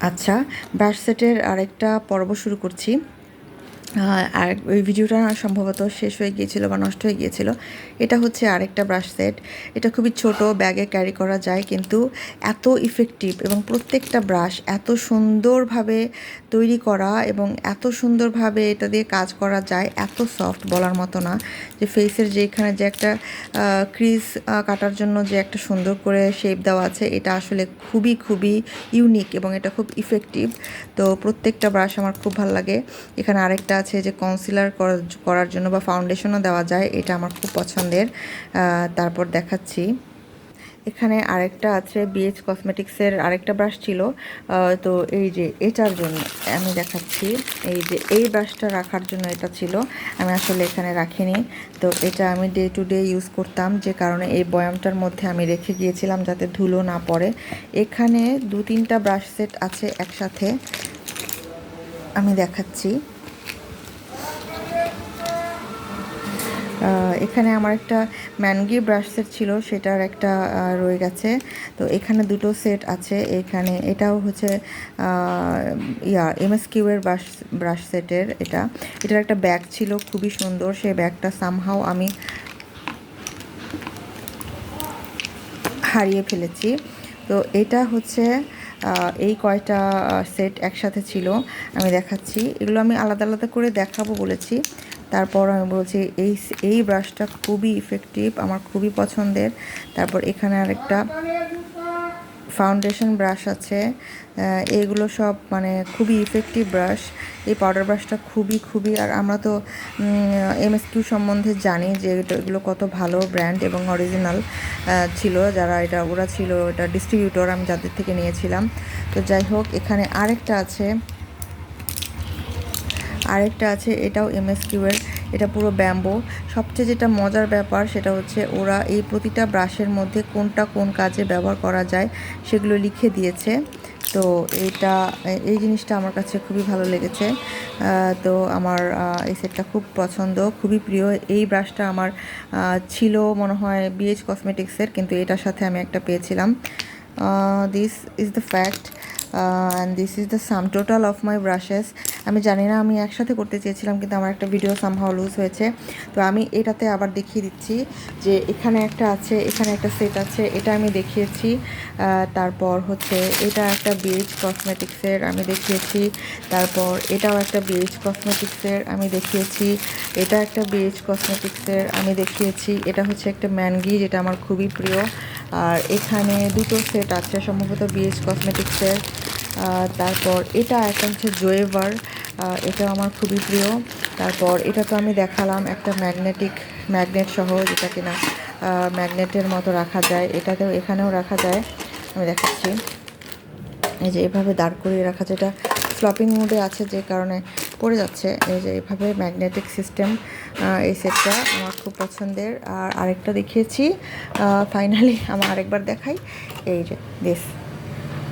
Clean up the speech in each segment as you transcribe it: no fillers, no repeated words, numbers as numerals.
আচ্ছা, ব্রাশ সেটের আরেকটা পর্ব শুরু করছি। আর ওই ভিডিওটা না সম্ভবত শেষ হয়ে গিয়েছিল বা নষ্ট হয়ে গিয়েছিল। এটা হচ্ছে আরেকটা ব্রাশ সেট। এটা খুবই ছোট, ব্যাগে ক্যারি করা যায়, কিন্তু এত ইফেক্টিভ এবং প্রত্যেকটা ব্রাশ এত সুন্দরভাবে তৈরি করা এবং এত সুন্দরভাবে এটা দিয়ে কাজ করা যায়, এত সফট বলার মতো না। যে ফেসের যেখানে যে একটা ক্রিজ কাটার জন্য যে একটা সুন্দর করে শেপ দেওয়া আছে, এটা আসলে খুবই খুবই ইউনিক এবং এটা খুব ইফেক্টিভ। তো প্রত্যেকটা ব্রাশ আমার খুব ভালো লাগে। এখানে আরেকটা আছে যে কনসিলার করার জন্য বা ফাউন্ডেশনও দেওয়া যায়, এটা আমার খুব পছন্দের। তারপর দেখাচ্ছি, এখানে আরেকটা আছে বিএচ কসমেটিক্সের আরেকটা ব্রাশ ছিল। তো এই যে এটার জন্য আমি দেখাচ্ছি, এই যে এই ব্রাশটা রাখার জন্য এটা ছিল, আমি আসলে এখানে রাখিনি। তো এটা আমি ডে টু ডে ইউজ করতাম, যে কারণে এই বয়ামটার মধ্যে আমি রেখে গিয়েছিলাম যাতে ধুলো না পড়ে। এখানে 2-3টা ব্রাশ সেট আছে একসাথে, আমি দেখাচ্ছি। এখানে আমার একটা ম্যানগি ব্রাশ সেট ছিল, সেটার একটা রয়ে গেছে। তো এখানে দুটো সেট আছে। এখানে এটাও হচ্ছে MSQ এর ব্রাশ সেটের। এটার একটা ব্যাগ ছিল খুবই সুন্দর, সেই ব্যাগটা সামহাও আমি হারিয়ে ফেলেছি। তো এটা হচ্ছে এই কয়টা সেট একসাথে ছিল, আমি দেখাচ্ছি। এগুলো আমি আলাদা আলাদা করে দেখাবো বলেছি, তারপর আমি বলছি এই ব্রাশটা খুবই ইফেক্টিভ, আমার খুবই পছন্দের। তারপর এখানে আরেকটা ফাউন্ডেশন ব্রাশ আছে। এগুলো সব মানে খুবই ইফেক্টিভ ব্রাশ। এই পাউডার ব্রাশটা খুবই খুবই, আর আমরা তো MSQ সম্বন্ধে জানি যে এগুলো কত ভালো ব্র্যান্ড এবং অরিজিনাল ছিল। ওরা ছিল এটা ডিস্ট্রিবিউটর, আমি যাদের থেকে নিয়েছিলাম। তো যাই হোক, এখানে আরেকটা আছে, এটাও MSQ এর। এটা পুরো ব্যাম্বো। সবচেয়ে যেটা মজার ব্যাপার সেটা হচ্ছে ওরা এই প্রতিটা ব্রাশের মধ্যে কোনটা কোন কাজে ব্যবহার করা যায় সেগুলো লিখে দিয়েছে। তো এই জিনিসটা আমার কাছে খুবই ভালো লেগেছে। তো আমার এই সেটটা খুব পছন্দ, খুবই প্রিয়। এই ব্রাশটা আমার ছিল মনে হয় BH কসমেটিক্সের, কিন্তু এটার সাথে আমি একটা পেয়েছিলাম। This is the fact and this is the sum total of my brushes. আমি জানি না, আমি একসাথে করতে চেয়েছিলাম কিন্তু আমার একটা ভিডিও সামহাও লুজ হয়েছে। তো আমি এটাতে আবার দেখিয়ে দিচ্ছি যে এখানে একটা আছে, এখানে একটা সেট আছে, এটা আমি দেখিয়েছি। তারপর হচ্ছে এটা একটা BH কসমেটিক্সের আমি দেখিয়েছি। তারপর এটাও একটা BH কসমেটিক্সের আমি দেখিয়েছি। এটা একটা BH কসমেটিক্সের আমি দেখিয়েছি। এটা হচ্ছে একটা ম্যানগি, যেটা আমার খুবই প্রিয়। আর এখানে দুটো সেট আছে সম্ভবত BH কসমেটিক্সের। তারপর এটা একটা হচ্ছে জোয়েভার, এটাও আমার খুবই প্রিয়। তারপর এটা তো আমি দেখালাম একটা ম্যাগনেট সহ, যেটা কিনা ম্যাগনেটের মতো রাখা যায়, এখানেও রাখা যায়, আমি দেখাচ্ছি। এই যে এভাবে দাঁড় করিয়ে রাখা, যেটা ফ্লপিং মোডে আছে যে কারণে পড়ে যাচ্ছে। এই যে এভাবে ম্যাগনেটিক সিস্টেম, এই সেটটা আমার খুব পছন্দের। আর আরেকটা দেখিয়েছি, ফাইনালি আমার আরেকবার দেখাই। এই যে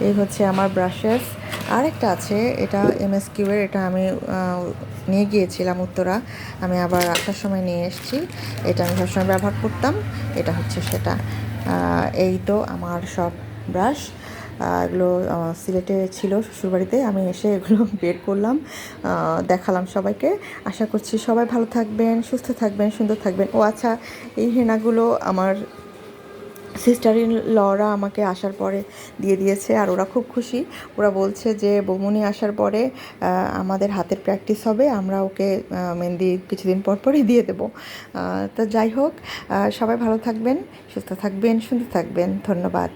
এই হচ্ছে আমার ব্রাশেস। আরেকটা আছে, এটা MSQ এর, এটা আমি নিয়ে গিয়েছিলাম উত্তরা, আমি আবার আসার সময় নিয়ে এসেছি। এটা আমি সবসময় ব্যবহার করতাম, এটা হচ্ছে সেটা। এই তো আমার সব ব্রাশ। এগুলো সিলেটে ছিল শ্বশুরবাড়িতে, আমি এসে এগুলো বের করলাম, দেখালাম সবাইকে। আশা করছি সবাই ভালো থাকবেন, সুস্থ থাকবেন, সুন্দর থাকবেন। ও আচ্ছা, এই হেনাগুলো আমার সিস্টার ইন লরা আমাকে আসার পরে দিয়ে দিয়েছে, আর ওরা খুব খুশি। ওরা বলছে যে বৌমনি আসার পরে আমাদের হাতের প্র্যাকটিস হবে, আমরা ওকে মেহেন্দি কিছুদিন পর পরই দিয়ে দেবো। তো যাই হোক, সবাই ভালো থাকবেন, সুস্থ থাকবেন, সুন্দর থাকবেন। ধন্যবাদ।